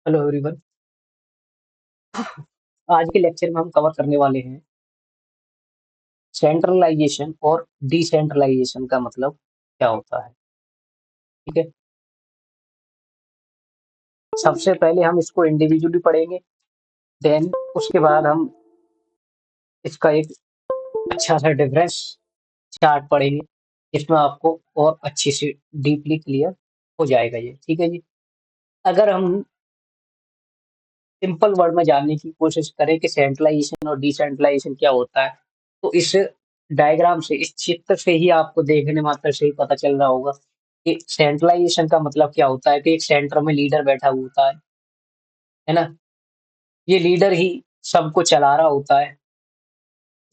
Hello everyone. आज के lecture में हम कवर करने वाले हैं सेंट्रलाइजेशन और डिसेंट्रलाइजेशन का मतलब क्या होता है। ठीक है, सबसे पहले हम इसको इंडिविजुअली पढ़ेंगे, देन उसके बाद हम इसका एक अच्छा सा डिफरेंस चार्ट पढ़ेंगे, जिसमें आपको और अच्छे से डीपली क्लियर हो जाएगा ये। ठीक है जी। अगर हम सिंपल वर्ड में जानने की कोशिश करें कि सेंट्रलाइजेशन और डिसेंट्रलाइजेशन क्या होता है, तो इस डायग्राम से, इस चित्र से ही आपको देखने मात्र से ही पता चल रहा होगा कि सेंट्रलाइजेशन का मतलब क्या होता है। कि एक सेंटर में लीडर बैठा हुआ होता है ना। ये लीडर ही सबको चला रहा होता है।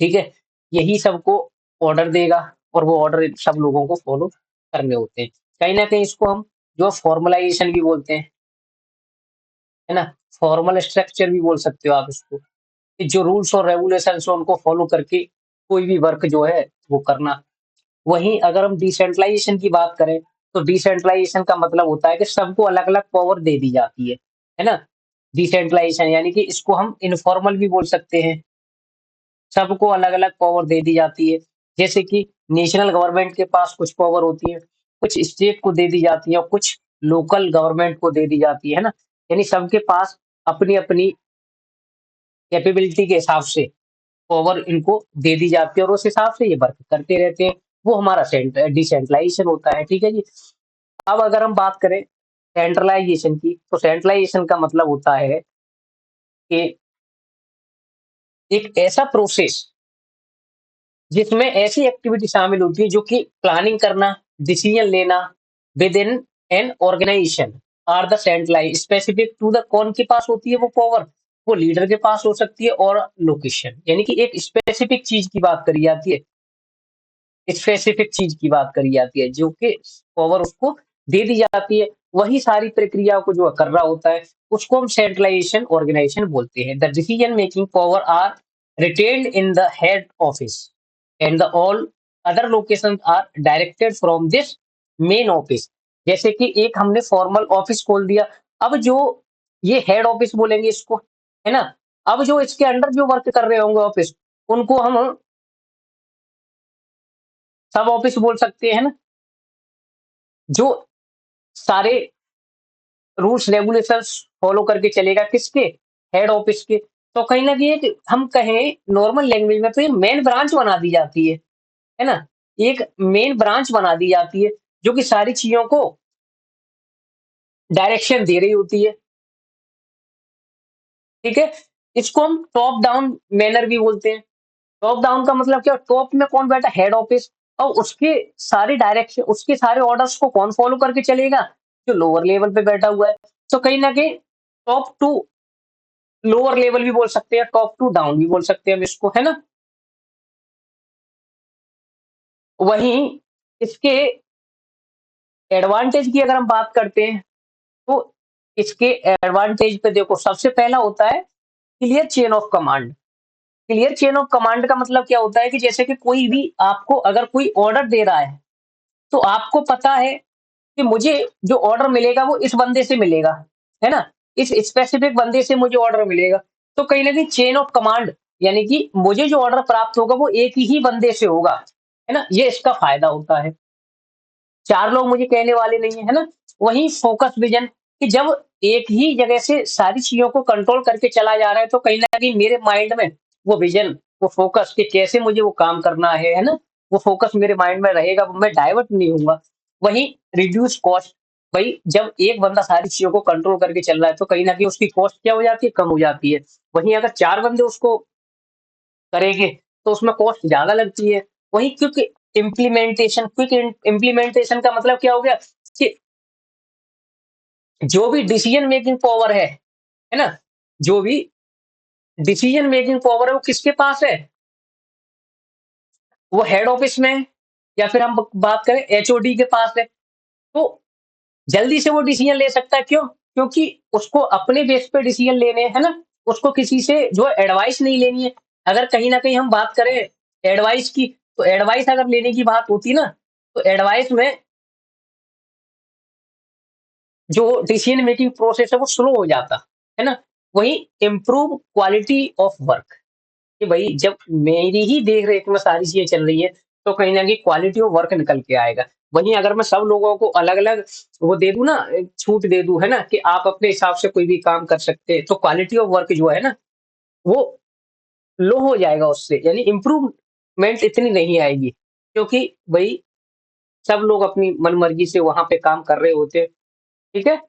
ठीक है, यही सबको ऑर्डर देगा और वो ऑर्डर सब लोगों को फॉलो करने होते हैं। कहीं ना कहीं इसको हम जो फॉर्मलाइजेशन भी बोलते हैं, है ना, फॉर्मल स्ट्रक्चर भी बोल सकते हो आप इसको, कि जो रूल्स और रेगुलेशंस है उनको फॉलो करके कोई भी वर्क जो है वो करना। वहीं अगर हम डिसेंट्रलाइजेशन की बात करें, तो डिसेंट्रलाइजेशन का मतलब होता है कि सबको अलग अलग पावर दे दी जाती है ना। डिसेंट्रलाइजेशन यानी कि इसको हम इनफॉर्मल भी बोल सकते हैं। सबको अलग अलग पावर दे दी जाती है, जैसे कि नेशनल गवर्नमेंट के पास कुछ पावर होती है, कुछ स्टेट को दे दी जाती है और कुछ लोकल गवर्नमेंट को दे दी जाती है ना। यानी सबके पास अपनी अपनी कैपेबिलिटी के हिसाब से पावर इनको दे दी जाती है और उस हिसाब से ये वर्क करते रहते हैं। वो हमारा डिसेंट्रलाइजेशन होता है। ठीक है जी। अब अगर हम बात करें सेंट्रलाइजेशन की, तो सेंट्रलाइजेशन का मतलब होता है कि एक ऐसा प्रोसेस जिसमें ऐसी एक्टिविटी शामिल होती है जो कि प्लानिंग करना, डिसीजन लेना within an organisation are the centralise specific to the, कौन के पास होती है वो पावर, वो लीडर के पास हो सकती है। और लोकेशन यानी कि एक स्पेसिफिक चीज की बात करी जाती है, स्पेसिफिक चीज की बात करी जाती है जो कि पावर उसको दे दी जाती है। वही सारी प्रक्रिया को जो कर रहा होता है उसको हम सेंट्रलाइजेशन ऑर्गेनाइजेशन बोलते हैं। The decision making power are retained in the head office and the all other location are directed from this main office. जैसे कि एक हमने फॉर्मल ऑफिस खोल दिया, अब जो ये हेड ऑफिस बोलेंगे इसको, है ना। अब जो इसके अंडर जो वर्क कर रहे होंगे ऑफिस, उनको हम सब ऑफिस बोल सकते हैं ना। जो सारे रूल्स रेगुलेशंस फॉलो करके चलेगा किसके, हेड ऑफिस के। तो कहीं ना कहीं हम कहें नॉर्मल लैंग्वेज में, तो ये मेन ब्रांच बना दी जाती है ना। एक मेन ब्रांच बना दी जाती है जो कि सारी चीजों को डायरेक्शन दे रही होती है। ठीक है, इसको हम टॉप डाउन मैनर भी बोलते हैं। टॉप डाउन का मतलब क्या, टॉप में कौन बैठा, हेड ऑफिस, और उसके सारे डायरेक्शन, उसके सारे ऑर्डर्स को कौन फॉलो करके चलेगा, जो लोअर लेवल पे बैठा हुआ है। तो कहीं ना कहीं टॉप टू लोअर लेवल भी बोल सकते हैं, टॉप टू डाउन भी बोल सकते हैं हम इसको, है ना। वहीं इसके एडवांटेज की अगर हम बात करते हैं, तो इसके एडवांटेज पे देखो, सबसे पहला होता है clear chain of command. Clear chain of command का मतलब क्या होता है कि जैसे कि कोई भी आपको अगर कोई ऑर्डर दे रहा है, तो आपको पता है कि मुझे जो ऑर्डर मिलेगा वो इस बंदे से मिलेगा, है ना। इस स्पेसिफिक बंदे से मुझे ऑर्डर मिलेगा। तो कहीं ना कहीं चेन ऑफ कमांड यानी कि मुझे जो ऑर्डर प्राप्त होगा वो एक ही बंदे से होगा, है ना। ये इसका फायदा होता है, चार लोग मुझे कहने वाले नहीं है ना। वहीं फोकस विजन, कि जब एक ही जगह से सारी चीजों को कंट्रोल करके चला जा रहा है, तो कहीं ना कहीं मेरे माइंड में वो विजन, वो फोकस कि कैसे मुझे वो काम करना है ना, वो फोकस मेरे माइंड में रहेगा, मैं डाइवर्ट नहीं होऊंगा। वहीं रिड्यूस कॉस्ट, भाई जब एक बंदा सारी चीजों को कंट्रोल करके चल रहा है, तो कहीं ना कहीं उसकी कॉस्ट क्या हो जाती है, कम हो जाती है। वहीं अगर चार बंदे उसको करेंगे, तो उसमें कॉस्ट ज्यादा लगती है। वहीं क्विक इम्प्लीमेंटेशन, क्विक इम्प्लीमेंटेशन का मतलब क्या हो गया कि जो भी डिसीजन मेकिंग पावर है ना, जो भी डिसीजन मेकिंग पावर है वो किसके पास है, वो हेड ऑफिस में है, या फिर हम बात करें एचओडी के पास है। तो जल्दी से वो डिसीजन ले सकता है, क्यों, क्योंकि उसको अपने बेस पे डिसीजन लेने हैं, है ना। उसको किसी से जो एडवाइस नहीं लेनी है। अगर कहीं ना कहीं हम बात करें एडवाइस की, तो एडवाइस अगर लेने की बात होती ना, तो एडवाइस में जो डिसीजन मेकिंग प्रोसेस है वो स्लो हो जाता, है ना? वहीं इम्प्रूव क्वालिटी ऑफ वर्क, कि भई जब मेरी ही देख-रेख में सारी चीज़ें चल रही है, तो कहीं न कहीं क्वालिटी ऑफ वर्क निकल के आएगा। वहीं अगर मैं सब लोगों को अलग-अलग वो दे दूँ ना, छूट दे दूँ, है ना? कि आप अपने हिसाब से कोई भी काम कर सकते हैं, तो क्वालिटी ऑफ वर्क जो है ना, वो लो हो जाएगा उससे, यानी इम्प्रूवमेंट इतनी नहीं आएगी। क्योंकि भई सब लोग अपनी मनमर्जी से वहाँ पे काम कर रहे होते हैं, ठीक है?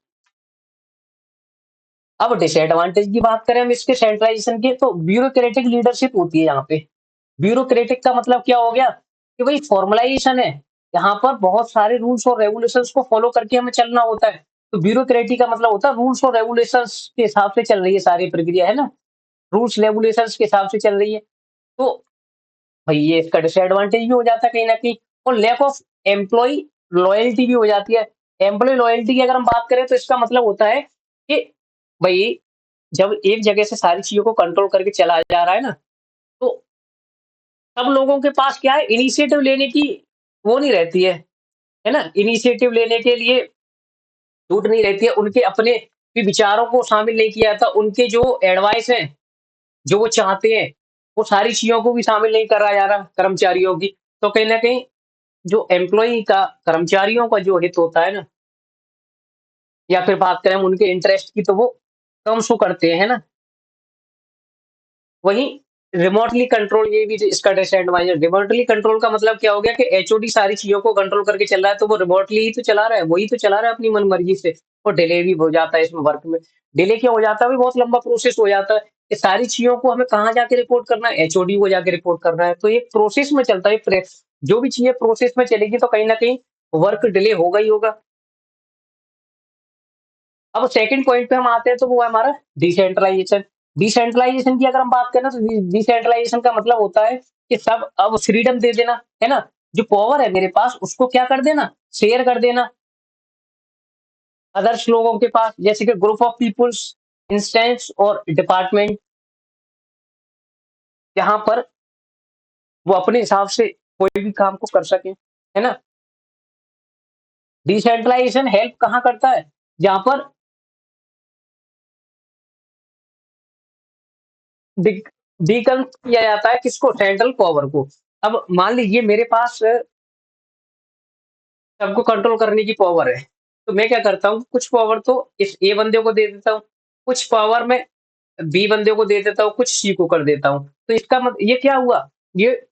अब डिसएडवांटेज की बात करें हम इसके सेंट्रलाइज़ेशन की, तो ब्यूरोक्रेटिक लीडरशिप होती है यहाँ पे। ब्यूरोक्रेटिक का मतलब क्या हो गया कि भई फॉर्मलाइज़ेशन है। यहाँ पर बहुत सारे रूल्स और रेगुलेशंस को फॉलो करके हमें चलना होता है। तो ब्यूरोक्रेटी का मतलब होता है रूल्स और रेगुलेशंस के हिसाब से चल रही है सारी प्रक्रिया, है ना? रूल्स रेगुलेशंस के हिसाब से चल रही है। तो भई ये इसका डिसएडवांटेज भी हो जाता है कहीं न कहीं, और लैक ऑफ एम्प्लॉयी लॉयल्टी भी हो जाती है। एम्प्लॉयी लॉयल्टी की अगर हम बात करें तो इसका मतलब होता है कि भई जब एक जगह से सारी चीज़ों को कंट्रोल करके चला जा रहा है ना, तो सब लोगों के पास क्या है, इनिशिएटिव लेने की वो नहीं रहती है ना? इनिशिएटिव लेने के लिए छूट नहीं रहती है, उनके अपने भी विचारों को शामिल नहीं किया जाता, उनके जो एडवाइस हैं, जो वो चाहते हैं, वो सारी चीज़ों को भी शामिल नहीं करा जा रहा कर्मचारियों की। तो कहीं न कहीं जो एम्प्लॉयी का, कर्मचारियों का जो हित होता है ना, या फिर बात करें हम उनके इंटरेस्ट की, तो वो कम शो करते हैं, है ना? वहीं रिमोटली कंट्रोल, ये भी इसका डिसएडवांटेज, रिमोटली कंट्रोल का मतलब क्या हो गया कि एचओडी सारी चीज़ों को कंट्रोल करके चल रहा है, तो वो रिमोटली ही तो चला रहा है, वही तो चला रहा है अपनी मनमर्जी से, और डिले भी हो जाता है इसमें वर्क में। डिले क्यों हो जाता है? भाई बहुत लंबा प्रोसेस हो जाता है, ये सारी चीज़ों को हमें कहाँ जाके रिपोर्ट करना है? एचओडी को जाके रिपोर्ट करना है, तो ये प्रोसेस में चलता है, जो भी चीज़ें प्रोसेस में चलेगी तो कहीं न कहीं वर्क डिले होगा ही होगा। अब सेकंड पॉइंट पे हम आते हैं, तो वो है हमारा डिसेंट्रलाइजेशन। डिसेंट्रलाइजेशन की अगर हम बात करें ना, तो डिसेंट्रलाइजेशन का मतलब होता है कि सब अब फ्रीडम दे देना, है ना? जो पावर है मेरे पास उसको क्या कर देना? शेयर कर देना अदर्स लोगों के पास, जैसे कि ग्रुप ऑफ पीपल्स, इंस्टेंस और डिपार्टमेंट, जहाँ पर वो अपने हिसाब से कोई भी काम को कर सकें, है ना? डिसेंट्रलाइजेशन हेल्प कहाँ करता है? जहाँ पर डिक डीकन किया जाता है किसको? सेंट्रल पावर को। अब मान लीजिए मेरे पास सबको कंट्रोल करने की पावर है। तो मैं क्या करता हूँ, कुछ पावर तो इस ए बंदे को दे देता हूँ, कुछ पावर मैं बी बंदे को दे देता हूँ, कुछ सी को कर देता हूँ। तो इसका ये क्या हुआ? ये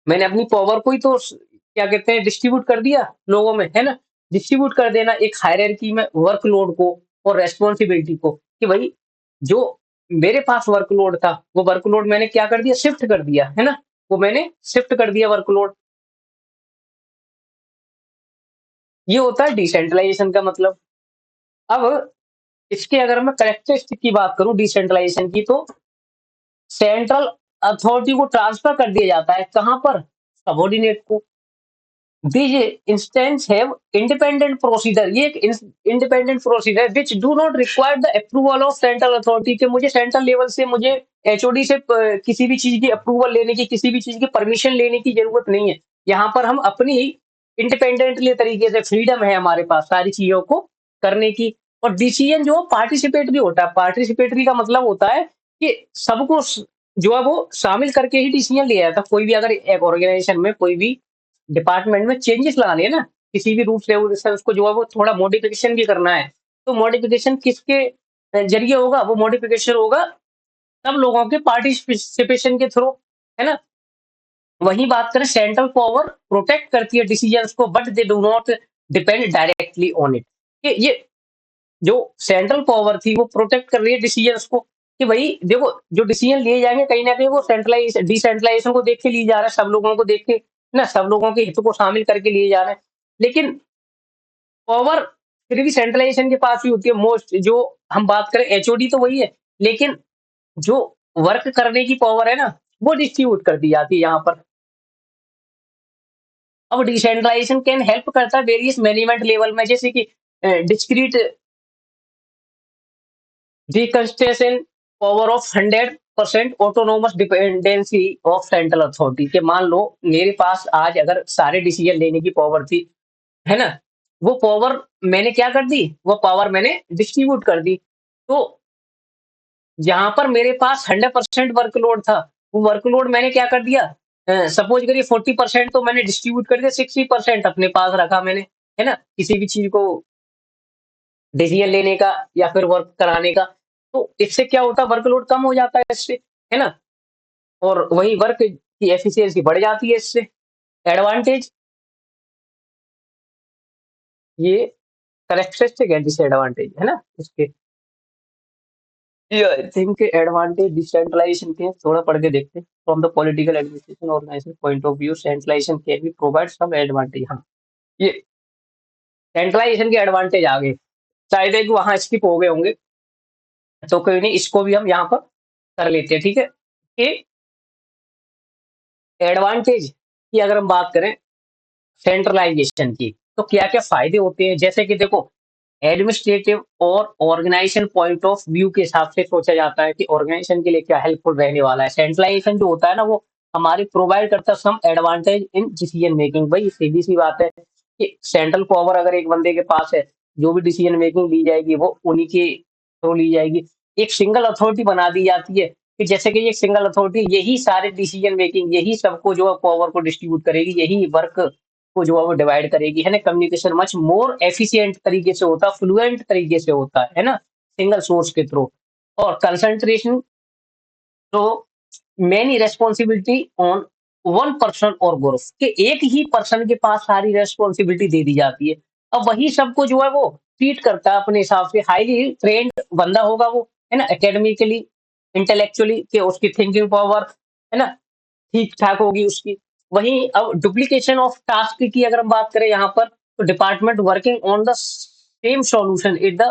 मैंने अपनी पावर को ही तो क्या कहते हैं, डिस्ट्रीब्यूट कर दिया लोगों में, है ना? डिस्ट्रीब्यूट कर देना एक हायरार्की में वर्कलोड को और रिस्पॉन्सिबिलिटी को, कि भई जो मेरे पास वर्कलोड था, वो वर्कलोड मैंने क्या कर दिया? शिफ्ट कर दिया, है ना? वो मैंने शिफ्ट कर दिया वर्कलोड। ये होता है डिसेंट्रलाइजेशन का मतलब। अब इसके अगर मैं कैरेक्टरिस्टिक की बात करूँ डिसेंट्रलाइजेशन की, तो सेंट्रल अथॉरिटी को ट्रांसफर कर दिया जाता है कहाँ पर? सबॉर्डिनेट को। These instances have independent procedure, ये एक independent procedure which do not require the approval of central authority, के मुझे सेंट्रल लेवल से, मुझे एचओडी से किसी भी चीज की अप्रूवल लेने की, किसी भी चीज की परमिशन लेने की जरूरत नहीं है। यहाँ पर हम अपनी ही इंडिपेंडेंटली तरीके से फ्रीडम है हमारे पास सारी चीजों को करने की। और डिसीजन जो पार्टिसिपेटरी होता है, पार्टिसिपेटरी का मतलब होता है कि सबको जो है वो शामिल करके ही डिसीजन लिया जाता है। कोई भी अगर एक ऑर्गेनाइजेशन में कोई भी डिपार्टमेंट में चेंजेस लाने हैं ना, किसी भी रूल्स रेगुलेशंस को जो है वो थोड़ा मॉडिफिकेशन भी करना है, तो मॉडिफिकेशन किसके जरिए होगा? वो मॉडिफिकेशन होगा सब लोगों के पार्टिसिपेशन के थ्रू, है ना? वही बात करें, सेंट्रल पावर प्रोटेक्ट करती है डिसीजंस को, but they do not depend directly on it. ये जो सेंट्रल पावर थी वो प्रोटेक्ट कर रही है डिसीजंस को, कि भाई देखो जो डिसीजन लिए जाएंगे कहीं ना कहीं वो सेंट्रलाइज डिसेंट्रलाइजेशन को देख के लिए जा रहा है, सब लोगों को देख के ना, सब लोगों के हित को शामिल करके लिए जा रहे हैं। लेकिन पावर फिर भी सेंट्रलाइजेशन के पास ही होती है मोस्ट। जो हम बात करें एचओडी तो वही है, लेकिन जो वर्क करने की पावर है ना, वो डिस्ट्रीब्यूट कर दी जाती है यहाँ पर। अब डिसेंट्रलाइजेशन कैन हेल्प करता है वेरियस मैनेजमेंट लेवल में, जैसे कि discrete deconcentration, power of 100% autonomous dependency of central authority, के मान लो मेरे पास आज अगर सारे डिसीजन लेने की पावर थी, है ना? वो पावर मैंने क्या कर दी, वो पावर मैंने डिस्ट्रीब्यूट कर दी। तो जहाँ पर मेरे पास 100% वर्कलोड था, वो वर्कलोड मैंने क्या कर दिया, सपोज़ करिए 40% तो मैंने डिस्ट्रीब्यूट कर दिया, 60% अपने पास रखा मैंने, है ना? किसी भी चीज़ को डिसीज़न लेने का या फिर वर्क कराने का। तो इससे क्या होता है, वर्कलोड कम हो जाता है इससे, है ना? और वही वर्क की एफिशिएंसी बढ़ जाती है इससे। एडवांटेज ये कैरेक्टरिस्टिक है, डिसएडवांटेज, है ना? इसके ये आई थिंक एडवांटेज डिसेंट्रलाइजेशन के थोड़ा पढ़ के देखते हैं। From the political administration organisation point of view centralisation can be provide some advantage. हाँ, ये सेंट्रलाइजेशन के एडवांटेज आ गए। शायद है कि वहाँ स्किप हो गए होंगे, तो कोई नहीं, इसको भी हम यहाँ पर कर लेते हैं, ठीक है? कि एडवांटेज की अगर हम बात करें सेंट्रलाइजेशन की, तो क्या-क्या फ़ायदे होते हैं? जैसे कि देखो, एडमिनिस्ट्रेटिव और ऑर्गेनाइजेशन पॉइंट ऑफ व्यू के हिसाब से सोचा जाता है कि ऑर्गेनाइजेशन के लिए क्या हेल्पफुल रहने वाला है। सेंट्रलाइजेशन जो होता है ना, वो हमारी प्रोवाइड करता है some advantage in decision making. भई सीधी-सी बात है कि सेंट्रल पावर अगर एक बंदे के पास है, जो भी डिसीजन मेकिंग ली जाएगी, वो उन्हीं के थ्रू ली जाएगी। एक सिंगल अथॉरिटी बना दी जाती है कि जैसे कि ये सिंगल अथॉरिटी यही सारे डिसीजन मेकिंग, यही सबको जो है पावर को डिस्ट्रीब्यूट करेगी, यही वर्क को जो है वो डिवाइड करेगी, है ना? कम्युनिकेशन मच मोर एफिशिएंट तरीके से होता है, फ्लुएंट तरीके से होता है ना? सिंगल सोर्स के थ्रू। और कंसंट्रेशन तो many responsibility on one person और ग्रुप कि एक ही पर्सन के पास सारी रिस्पॉन्सिबिलिटी दे दी जाती है। अब वही सबको जो है वो ट्रीट करता है अपने हिसाब से, हाईली ट्रेन्ड बंदा होगा वो, है ना? एकेडमिकली, इंटेलेक्चुअली कि उसकी थिंकिंग पावर, है ना? ठीक-ठाक होगी उसकी। वहीं अब डुप्लीकेशन ऑफ टास्क की अगर हम बात करें यहाँ पर, तो department working on the same solution is the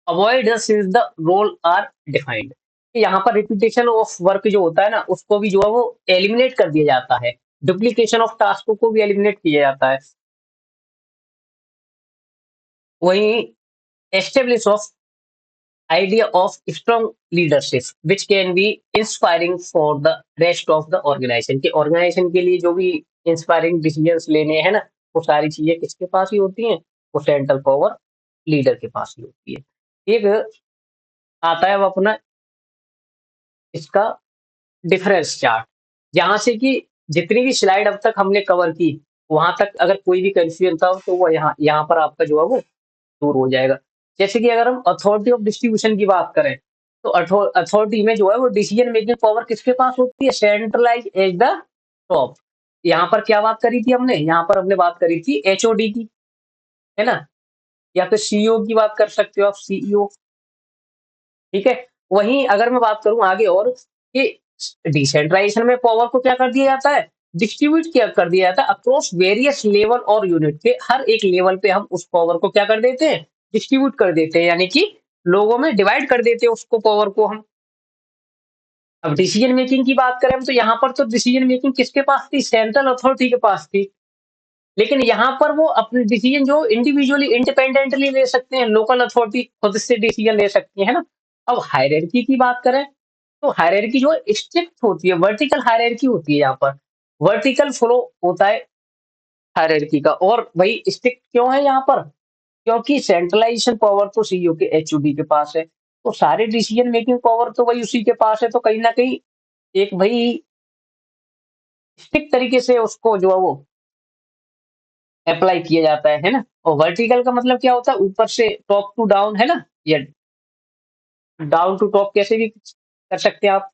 avoid since the role are defined. यहाँ पर रिपीटेशन ऑफ वर्क जो होता है ना, उसको भी जो है वो एलिमिनेट कर दिया जाता है। डुप्लीकेशन ऑफ टास्क को भी एलिमिनेट किया जाता है। वहीं establish of idea of strong leadership which can be inspiring for the rest of the organization कि organization के लिए जो भी इंस्पायरिंग डिसीजंस लेने हैं ना, वो सारी चीजें किसके पास ही होती हैं, वो सेंट्रल पावर लीडर के पास ही होती है। एक आता है वो अपना इसका डिफरेंस चार्ट, जहां से कि जितनी भी स्लाइड अब तक हमने कवर की, वहां तक अगर कोई भी कंफ्यूजन था तो वो यहाँ यहाँ पर आपका जो है वो दूर हो जाएगा। जैसे कि अगर हम अथॉरिटी ऑफ डिस्ट्रीब्यूशन की बात करें, तो अथॉरिटी में जो है वो डिसीजन मेकिंग पावर किसके पास होती है, सेंट्रलाइज एज द टॉप। यहाँ पर क्या बात करी थी हमने, यहाँ पर हमने बात करी थी एचओडी की, है ना? या फिर सीईओ की बात कर सकते हो आप, सीईओ, ठीक है? वहीं अगर मैं बात करूं आगे और कि डिसेंट्रलाइजेशन में पावर को क्या कर दिया जाता है, डिस्ट्रीब्यूट किया कर दिया जाता है अक्रॉस वेरियस लेवल और यूनिट के हर एक लेवल पे हम उस पावर को क्या कर देते हैं, डिस्ट्रीब्यूट कर देते हैं, यानी कि लोगों में डिवाइड कर देते हैं उसको, पावर को हम। अब डिसीजन मेकिंग की बात करें तो यहाँ पर तो डिसीजन मेकिंग किसके पास थी, सेंट्रल अथॉरिटी के पास थी। लेकिन यहाँ पर वो अपने डिसीजन जो इंडिविजुअली इंडिपेंडेंटली ले सकते हैं, लोकल अथॉरिटी खुद से डिसीजन ले सकती है ना। अब हायरार्की की बात करें, तो हायरार्की जो है स्ट्रिक्ट होती है, वर्टिकल हायरार्की होती है यहाँ पर, वर्टिकल फ्लो होता है हायरार्की का। और भाई स्ट्रिक्ट क्यों है यहाँ पर, क्योंकि सेंट्रलाइजेशन पावर तो सीईओ के एचओडी के पास है, तो सारे डिसीजन मेकिंग पावर तो भाई उसी के पास है, तो कहीं ना कहीं एक भाई स्ट्रिक्ट तरीके से उसको जो है वो अप्लाई किया जाता है ना। और वर्टिकल का मतलब क्या होता है, ऊपर से टॉप टू डाउन, है ना, या डाउन टू टॉप कैसे भी कर सकते हैं आप।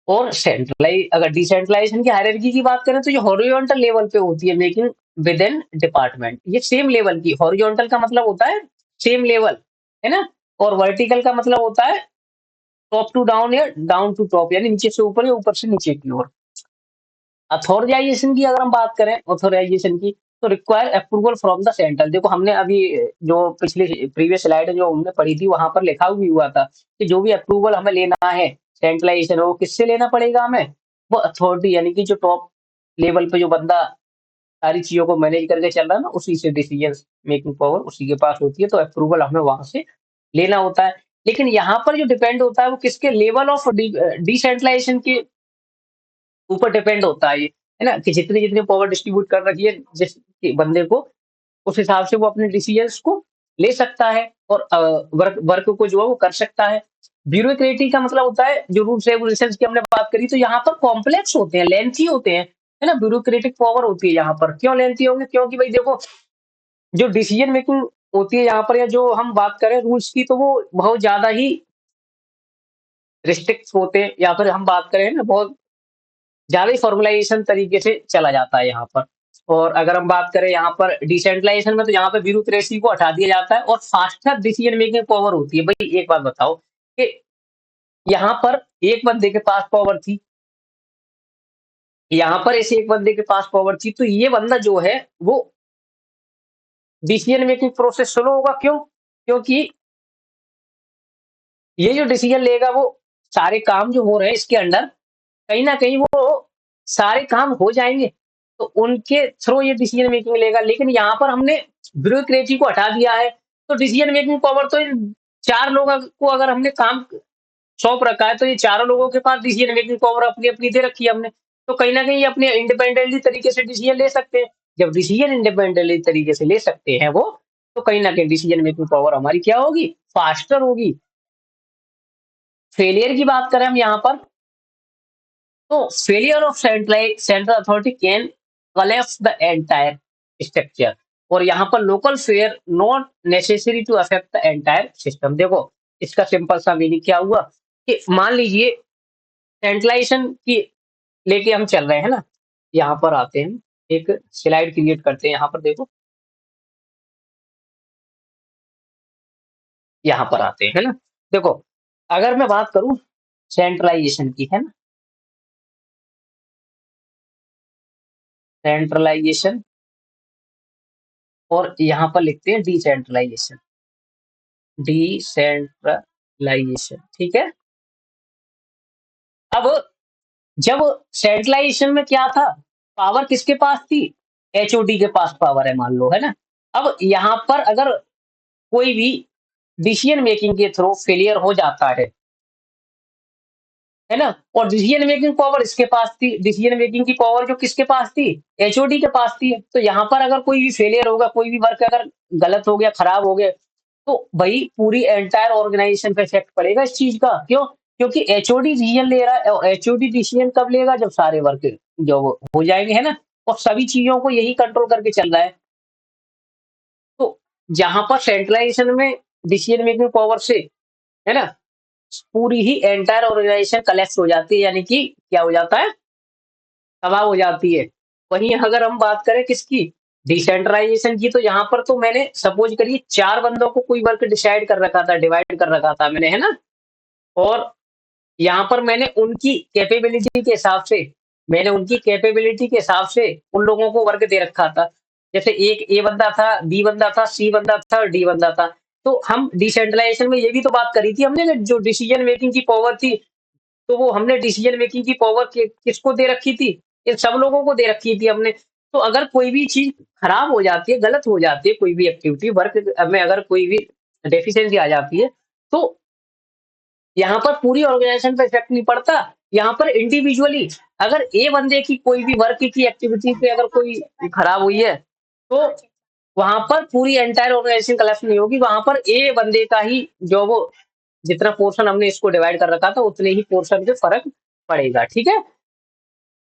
और सेंट्रलाइज अगर डिसेंट्रलाइजेशन की हायरार्की की बात करें, तो ये हॉरिजॉन्टल लेवल पे होती है, मेकिंग विद इन डिपार्टमेंट, ये सेम लेवल की। हॉरिजॉन्टल का मतलब होता है सेम लेवल, है ना? और वर्टिकल का मतलब होता है टॉप टू डाउन या डाउन टू टॉप, यानी नीचे से ऊपर या ऊपर से नीचे की ओर। ऑथराइजेशन की अगर हम बात करें, ऑथराइजेशन की, तो require approval from the central. देखो हमने अभी जो पिछले प्रीवियस स्लाइड जो हमने पढ़ी थी, वहां पर लिखा भी हुआ था कि जो भी अप्रूवल हमें लेना है सेंट्रलाइजेशन, वो किससे लेना पड़ेगा हमें, वो अथॉरिटी, यानी कि जो टॉप लेवल पे जो बंदा सारी चीजों को मैनेज करके चल रहा है ना, उसी से डिसीजन मेकिंग पावर उसी के पास होती है, तो अप्रूवल हमें वहां से लेना होता है। लेकिन यहाँ पर जो डिपेंड होता है वो किसके, लेवल ऑफ डिसेंट्रलाइजेशन के ऊपर डिपेंड होता है ये, है ना? कि जितनी जितनी पावर डिस्ट्रीब्यूट कर रखी है जिस बंदे को, उस हिसाब से वो अपने डिसीजंस को ले सकता है और वर्क वर्क को जो है वो कर सकता है। ब्यूरोक्रेटी का मतलब होता है जो रूल्स रेगुलेशंस की हमने बात करी तो यहाँ पर कॉम्प्लेक्स होते हैं, लेंथी होते हैं, है ना? ब्यूरोक्रेटिक पावर होती है यहाँ पर। क्यों लेंथी होंगे? क्योंकि भाई देखो जो डिसीजन मेकिंग होती है यहाँ पर या जो हम बात करें रूल्स की तो वो बहुत ज़्यादा ही रिस्ट्रिक्ट होते हैं या फिर हम बात करें ना बहुत ज़्यादा ही फॉर्मलाइज़ेशन तरीके से चला जाता है यहाँ पर। और अगर हम बात करें यहाँ पर डिसेंट्रलाइज़ेशन में तो यहाँ पे ब्यूरोक्रेसी को हटा दिया जाता है और फास्टर डिसीजन मेकिंग पावर होती है। भई एक बात बताओ कि यहाँ पर एक बंदे के पास पावर थी, यहाँ पर ऐसे एक बंदे के पास पावर थी, तो ये बंदा जो है वो डिसीजन मेकिंग प्रोसेस स्लो होगा क्यों? क्योंकि ये जो डिसीजन लेगा वो सारे काम जो हो रहे हैं इसके अंडर कहीं न कहीं वो सारे काम हो जाएँगे, तो उनके थ्रू ये डिसीजन मेकिंग लेगा। लेकिन यहाँ पर हमने ब्यूरोक्रेसी को हटा दिया है, तो डिसीजन मेकिंग पावर तो इन 4 लोगों को अगर हमने काम सौंप रखा है, तो ये चारों लोगों के पास डिसीजन मेकिंग पावर अपनी-अपनी दे रखी है हमने। तो कहीं न कहीं ये अपने इंडिपेंडेंटली तरीके से डिसीजन ले सकते हैं। जब डिसीजन इंडिपेंडेंटली तरीके से ले सकते हैं वो, तो कहीं न कहीं डिसीजन मेकिंग पावर हमारी क्या होगी? फास्टर होगी। फेलियर की बात करें हम यहाँ पर तो failure of central authority can collapse the entire structure और यहाँ पर local fair not necessary to affect the entire system. देखो इसका सिंपल सा मीनिंग क्या हुआ कि मान लीजिए सेंट्रलाइजेशन की लेके हम चल रहे हैं ना, यहाँ पर आते हैं, एक स्लाइड क्रिएट करते हैं, यहाँ पर देखो, यहाँ पर आते हैं, है ना? देखो, अगर मैं बात करूँ सेंट्रलाइजेशन की, है ना? सेंट्रलाइजेशन और यहाँ पर लिखते हैं डिसेंट्रलाइजेशन, डिसेंट्रलाइजेशन, ठीक है? अब जब सेंट्रलाइजेशन में क्या था? पावर किसके पास थी? एचओडी के पास पावर है मान लो, है ना? अब यहाँ पर अगर कोई भी डिसीजन मेकिंग के थ्रू फेलियर हो जाता है ना? और डिसीजन मेकिंग पावर इसके पास थी, डिसीजन मेकिंग की पावर जो किसके पास थी? एचओडी के पास थी। तो यहाँ पर अगर कोई भी फेलियर होगा, कोई भी वर्क अगर गलत हो गया, खराब हो गया, तो भई पूरी एंटायर ऑर्गेनाइजेशन पे इफेक्ट पड़ेगा इस चीज़ का। क्यों? क्योंकि एचओडी डिसीजन ले रहा है और एचओडी डिसीजन कब लेगा? जब सारे वर्क जो वो हो जाएँगे, है ना? और सभी चीज़ों को यही कंट्रोल करके चल रहा है। तो जहाँ पर सेंट्रलाइजेशन में डिसीजन मेकिंग पावर से, है ना? पूरी ही एंटायर ऑर्गेनाइजेशन कोलैप्स हो जाती है, यानी कि क्या हो जाता है? तबाह हो जाती है। वहीं अगर हम बात करें किसकी? डिसेंट्रलाइजेशन की, तो यहाँ पर तो मैंने सपोज़ करिए 4 बंदों को कोई वर्क डिसाइड कर रखा था, डिवाइड कर रखा था मैंने, है ना? और यहाँ पर मैंने उनकी कैपेबिलिटी के हिसाब से उन लोगों को वर्क दे रखा था। जैसे एक ए बंदा था, बी बंदा था, सी बंदा था और डी बंदा था। तो हम डिसेंट्रलाइजेशन में ये भी तो बात करी थी हमने कि जो डिसीजन मेकिंग की पावर थी, तो वो हमने डिसीजन मेकिंग की पावर किसको दे रखी थी? इन सब लोगों को दे रखी थी हमने। तो अगर कोई भी चीज़ खराब हो जाती है, गलत हो जाती है, कोई भी एक्टिविटी वर्क में अगर कोई भी डेफिशिएंसी आ जाती है, तो यहाँ पर पूरी ऑर्गेनाइजेशन पे इफेक्ट नहीं पड़ता। यहाँ पर इंडिविजुअली अगर ए बंदे की कोई भी वर्क की एक्टिविटी पे अगर कोई खराब हुई है, तो वहाँ पर पूरी एंटायर ऑर्गेनाइजेशन कोलैप्स नहीं होगी। वहाँ पर ए बंदे का ही जो वो जितना पोर्शन हमने इसको डिवाइड कर रखा था, उतने ही पोर्शन पे फ़र्क पड़ेगा, ठीक है?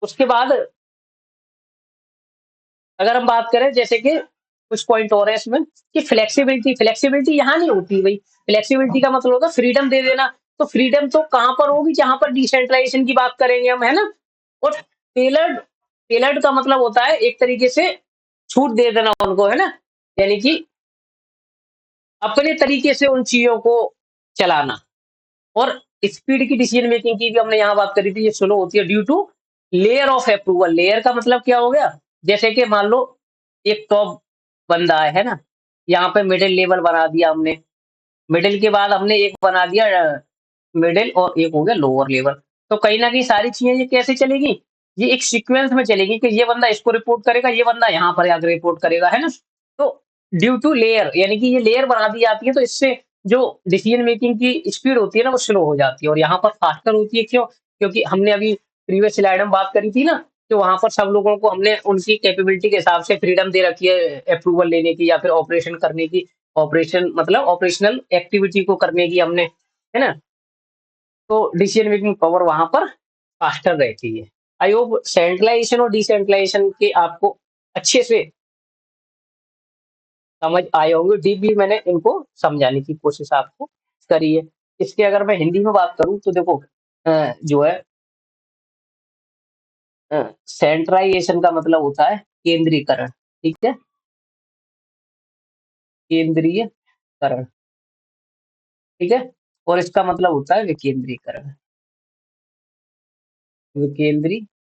उसके बाद अगर हम बात करें जैसे कि कुछ पॉइंट और है इसमें कि फ्लेक्सिबिलिटी यहाँ नहीं होती भई। फ्लेक्सिबिलिटी का मतलब होता है फ्रीडम दे देना। तो फ्रीडम तो कहाँ पर होगी? जहाँ पर डिसेंट्रलाइजेशन की बात करेंगे हम, है ना? और टेलर्ड टेलर्ड का मतलब होता है एक तरीके से छूट दे देना उनको, है ना? यानी कि अपने तरीके से उन चीज़ों को चलाना। और स्पीड की डिसीजन मेकिंग की भी हमने यहाँ बात करी थी, ये स्लो होती है due to layer of approval. Layer का मतलब क्या हो गया? जैसे कि मान लो एक टॉप बंदा है ना? यहाँ पे मिडल लेवल बना दिया हमने, मिडल के बाद हमने एक बना दिया मिडल और एक हो गया लोअर लेवल। तो कहीं न कहीं सारी चीज़ें ये कैसे चलेगी? ये एक सीक्वेंस में चलेगी कि ये बंदा इसको रिपोर्ट करेगा, ये बंदा यहाँ पर जाके रिपोर्ट करेगा, है ना? तो ड्यू टू लेयर यानी कि ये लेयर बना दी जाती है तो इससे जो डिसीजन मेकिंग की स्पीड होती है ना वो स्लो हो जाती है और यहाँ पर फास्टर होती है क्यों? क्योंकि हमने अभी प्रीवियस स्लाइड में बात करी थी ना तो वहाँ पर सब लोगों को हमने उनकी कैपेबिलिटी के हिसाब से फ्रीडम दे रखी है अप्रूवल लेने की या फिर ऑपरेशन करने की, ऑपरेशन मतलब ऑपरेशनल एक्टिविटी को करने की हमने, है ना? तो डिसीजन मेकिंग पावर वहाँ पर फास्टर रहती है। आई होप सेंट्रलाइज़ेशन और डिसेंट्रलाइज़ेशन के आपको अच्छे से समझ आए होंगे। डीपली मैंने इनको समझाने की कोशिश आपको करी है। इसके अगर मैं हिंदी में बात करूँ तो देखो जो है सेंट्रलाइज़ेशन का मतलब होता है केंद्रीकरण, ठीक है? केंद्रीयकरण, ठीक है? और इसका मतलब होता है विकेंद्रीकरण, विकेंद्रीकरण,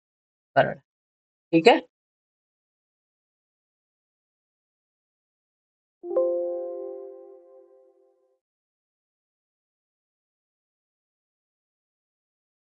ठीक है?